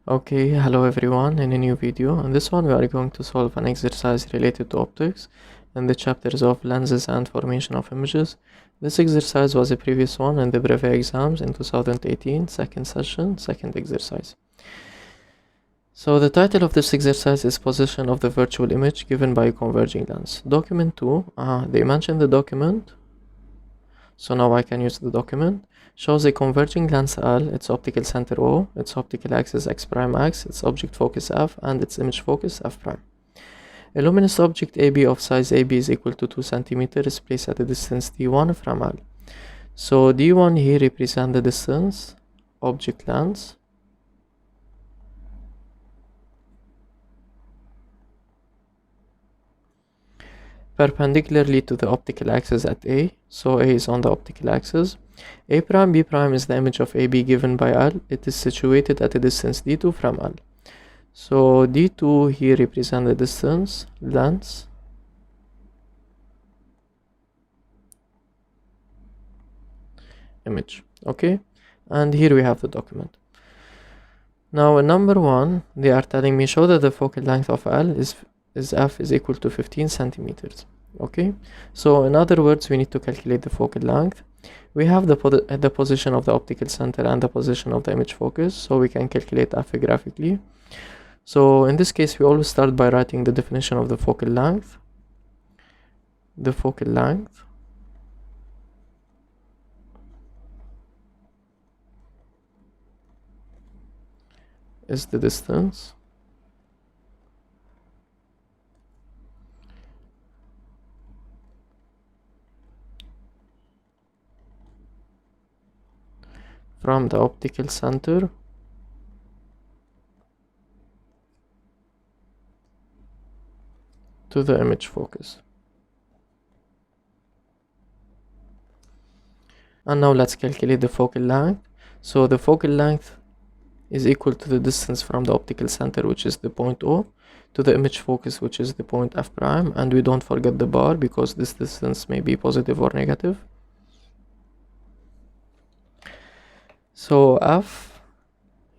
Okay, hello everyone. In a new video. In this one we are going to solve an exercise related to optics in the chapters of lenses and formation of images. This exercise was a previous one in the brevet exams in 2018, second session, second exercise. So the title of this exercise is Position of the Virtual Image Given by a Converging Lens. Document 2, they mentioned the document, so now I can use the document. Shows a converging lens L, its optical center O, its optical axis X prime X, its object focus F, and its image focus F prime. A luminous object AB of size AB is equal to 2 cm is placed at a distance D1 from L. So D1 here represents the distance, object lens. Perpendicularly to the optical axis at A, so A is on the optical axis. A prime B prime is the image of AB given by L. It is situated at a distance D2 from L. So D2 here represents the distance, lens, image, okay? And here we have the document. Now in number 1, they are telling me show that the focal length of L is F is equal to 15 centimeters. Okay, so in other words, we need to calculate the focal length. We have the position of the optical center and the position of the image focus, so we can calculate F graphically. So in this case, we always start by writing the definition of the focal length. The focal length is the distance from the optical center to the image focus. And now let's calculate the focal length. So the focal length is equal to the distance from the optical center, which is the point O, to the image focus, which is the point F prime, and we don't forget the bar because this distance may be positive or negative. So F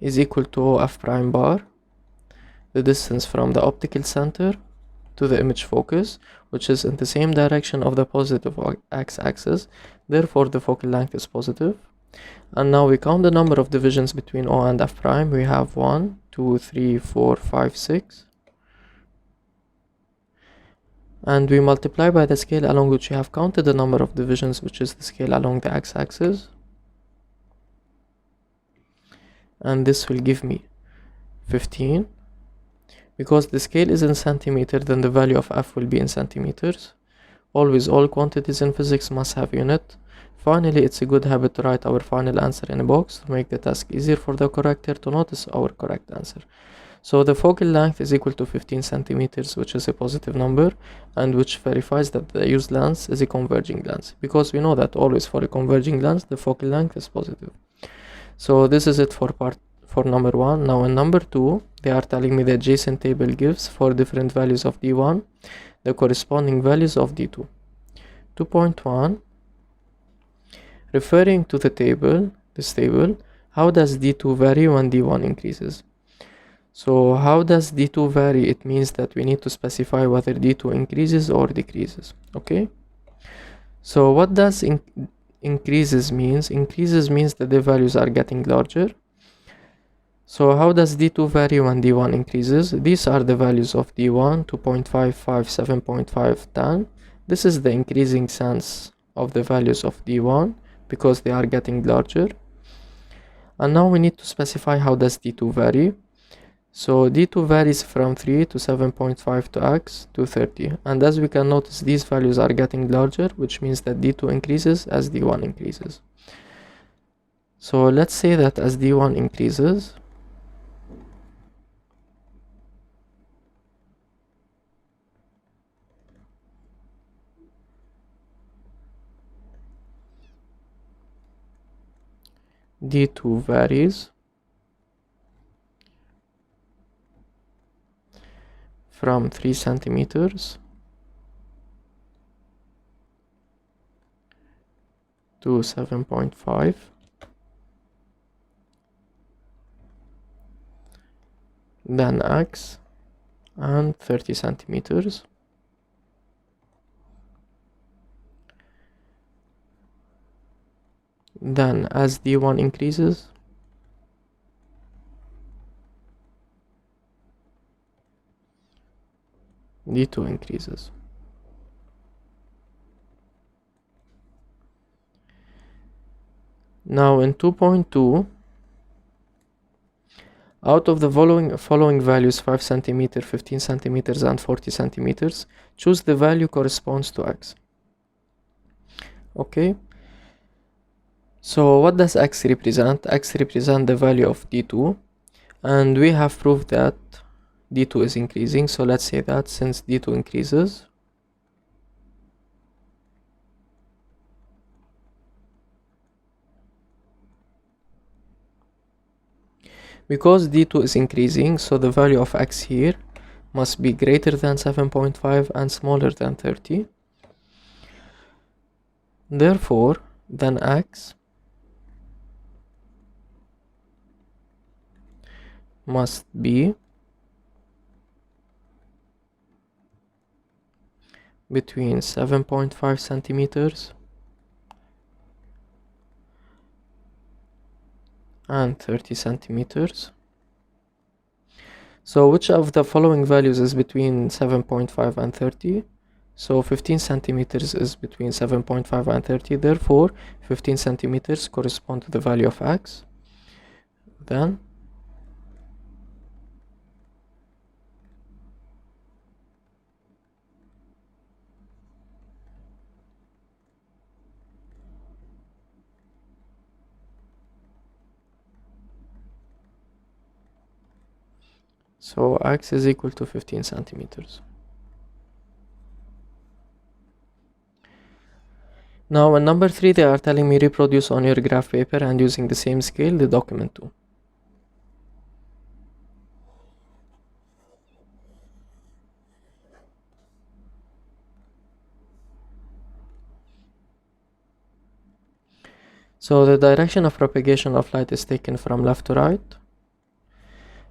is equal to F prime bar, the distance from the optical center to the image focus, which is in the same direction of the positive x-axis. Therefore the focal length is positive. And now we count the number of divisions between O and F prime. We have 1, 2, 3, 4, 5, 6. And we multiply by the scale along which we have counted the number of divisions, which is the scale along the x-axis. And this will give me 15. Because the scale is in centimeter, then the value of F will be in centimeters. Always, all quantities in physics must have unit. Finally, it's a good habit to write our final answer in a box to make the task easier for the corrector to notice our correct answer. So the focal length is equal to 15 centimeters, which is a positive number, and which verifies that the used lens is a converging lens, because we know that always for a converging lens, the focal length is positive. So this is it for number 1. Now in number 2, they are telling me the adjacent table gives for different values of D1 the corresponding values of D2. 2.1, referring to the table, this table, how does D2 vary when D1 increases? So how does D2 vary? It means that we need to specify whether D2 increases or decreases. Okay, so what does increases means? Increases means that the values are getting larger. So how does D2 vary when D1 increases? These are the values of D1, 2.5, 5, 7.5, 10. This is the increasing sense of the values of D1 because they are getting larger. And now we need to specify how does D2 vary. So D2 varies from 3 to 7.5 to X to 30. And as we can notice, these values are getting larger, which means that D2 increases as D1 increases. So let's say that as D1 increases, D2 varies from 3 centimeters to 7.5 then x, and 30 centimeters. Then as d1 increases, d2 increases. Now in 2.2, out of the following values, 5 centimeters, 15 centimeters, and 40 centimeters, choose the value corresponds to x. Okay, so what does x represent? X represents the value of d2, and we have proved that d2 is increasing. So let's say that since d2 increases, because d2 is increasing, so the value of x here must be greater than 7.5 and smaller than 30. Therefore, then x must be between 7.5 centimeters and 30 centimeters. So which of the following values is between 7.5 and 30? So 15 centimeters is between 7.5 and 30. Therefore, 15 centimeters correspond to the value of x. Then so x is equal to 15 centimeters. Now in number 3, they are telling me reproduce on your graph paper and using the same scale the document 2. So the direction of propagation of light is taken from left to right.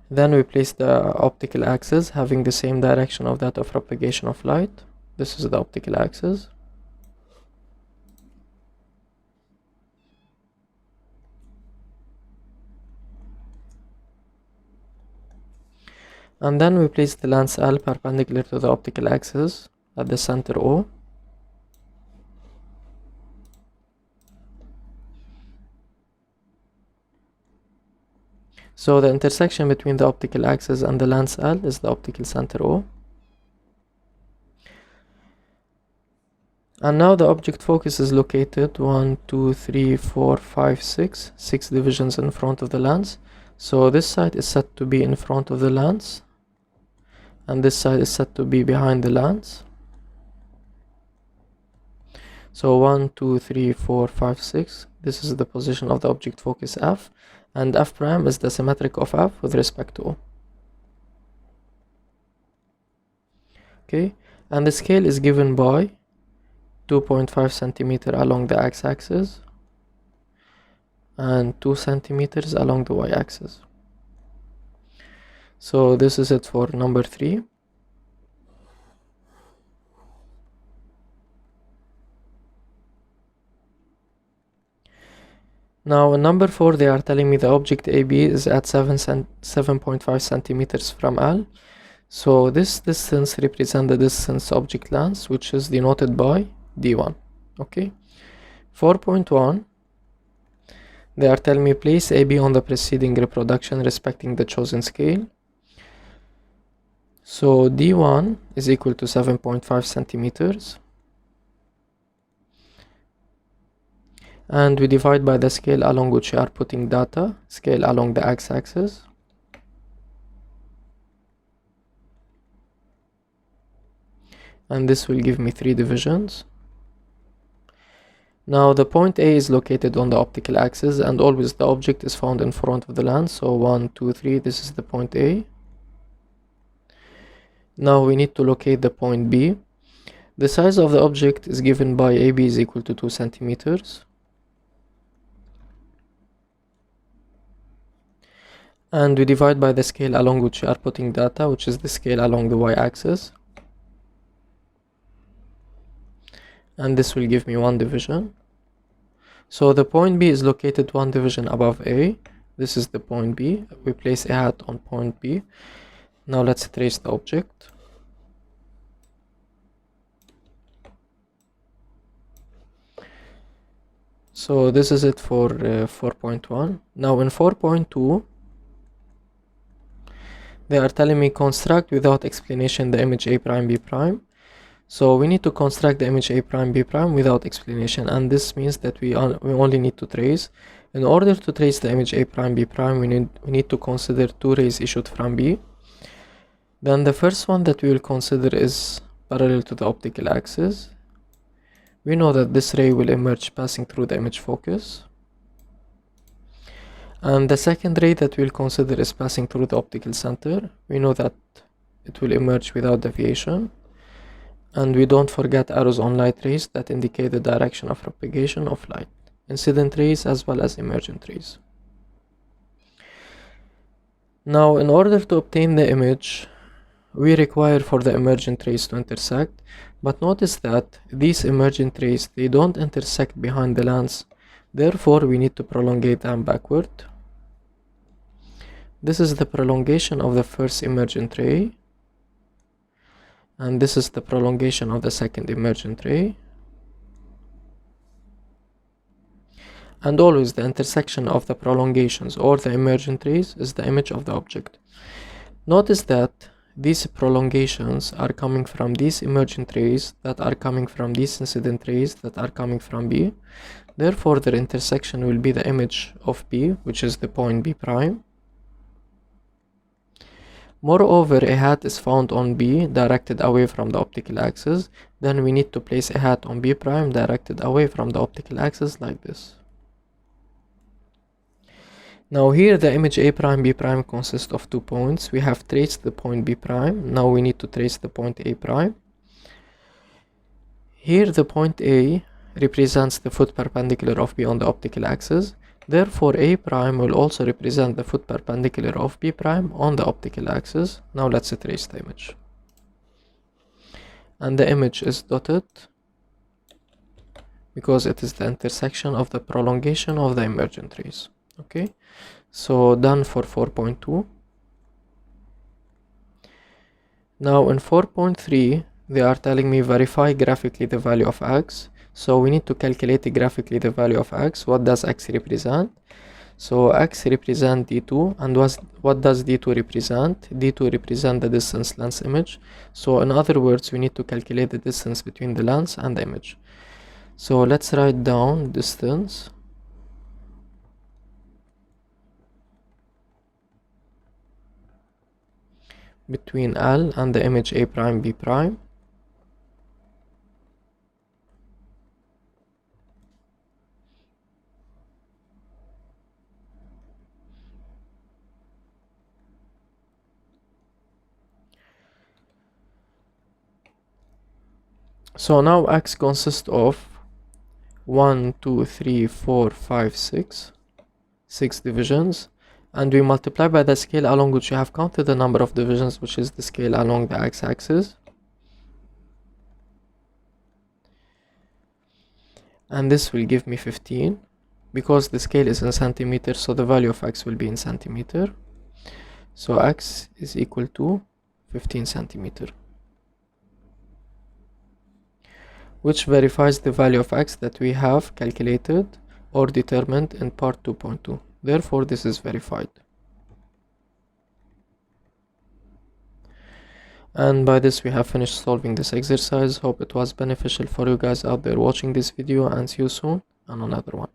Then we place the optical axis having the same direction of that of propagation of light. This is the optical axis. And then we place the lens L perpendicular to the optical axis at the center O. So the intersection between the optical axis and the lens L is the optical center O. And now the object focus is located 1, 2, 3, 4, 5, 6 divisions in front of the lens. So this side is set to be in front of the lens, and this side is set to be behind the lens. So 1, 2, 3, 4, 5, 6. This is the position of the object focus F, and F prime is the symmetric of F with respect to O. Okay, and the scale is given by 2.5 centimeter along the x-axis and 2 centimeters along the y-axis. So this is it for number 3. Now in number 4, they are telling me the object AB is at 7.5 centimeters from L. So this distance represents the distance object length, which is denoted by D1. Okay. 4.1, they are telling me place AB on the preceding reproduction respecting the chosen scale. So D1 is equal to 7.5 centimeters. And we divide by the scale along which we are putting data, scale along the x-axis. And this will give me 3 divisions. Now the point A is located on the optical axis, and always the object is found in front of the lens. So 1, 2, 3, this is the point A. Now we need to locate the point B. The size of the object is given by AB is equal to 2 centimeters. and we divide by the scale along which we are putting data, which is the scale along the y-axis, and this will give me 1 division. So the point B is located 1 division above A. This is the point B. We place a hat on point B. Now let's trace the object. So this is it for 4.1. Now in 4.2, they are telling me construct without explanation the image A prime B prime. So we need to construct the image A prime B prime without explanation, and this means that we only need to trace. In order to trace the image A prime B prime, we need to consider 2 rays issued from B. Then the first one that we will consider is parallel to the optical axis. We know that this ray will emerge passing through the image focus. And the second ray that we'll consider is passing through the optical center. We know that it will emerge without deviation. And we don't forget arrows on light rays that indicate the direction of propagation of light, incident rays as well as emergent rays. Now, in order to obtain the image, we require for the emergent rays to intersect, but notice that these emergent rays, they don't intersect behind the lens. Therefore, we need to prolongate them backward. This is the prolongation of the first emergent ray, and this is the prolongation of the second emergent ray. And always the intersection of the prolongations or the emergent rays is the image of the object. Notice that these prolongations are coming from these emergent rays that are coming from these incident rays that are coming from B. Therefore, their intersection will be the image of B, which is the point B prime. Moreover, a hat is found on B directed away from the optical axis. Then we need to place a hat on B prime directed away from the optical axis like this. Now here the image A prime B prime consists of 2 points. We have traced the point B prime. Now we need to trace the point A prime. Here the point A represents the foot perpendicular of B on the optical axis. Therefore, A prime will also represent the foot perpendicular of B prime on the optical axis. Now let's trace the image. And the image is dotted because it is the intersection of the prolongation of the emergent rays. Okay, so done for 4.2. Now in 4.3, they are telling me verify graphically the value of x. So we need to calculate graphically the value of x. What does x represent? So x represents d2, and what does d2 represent? d2 represents the distance lens image. So in other words, we need to calculate the distance between the lens and the image. So let's write down distance between L and the image A prime B prime. So now x consists of 1, 2, 3, 4, 5, 6 divisions, and we multiply by the scale along which we have counted the number of divisions, which is the scale along the x-axis, and this will give me 15. Because the scale is in centimeters, so the value of x will be in centimeter. So x is equal to 15 centimeter, which verifies the value of x that we have calculated or determined in part 2.2. Therefore, this is verified. And by this, we have finished solving this exercise. Hope it was beneficial for you guys out there watching this video, and see you soon on another one.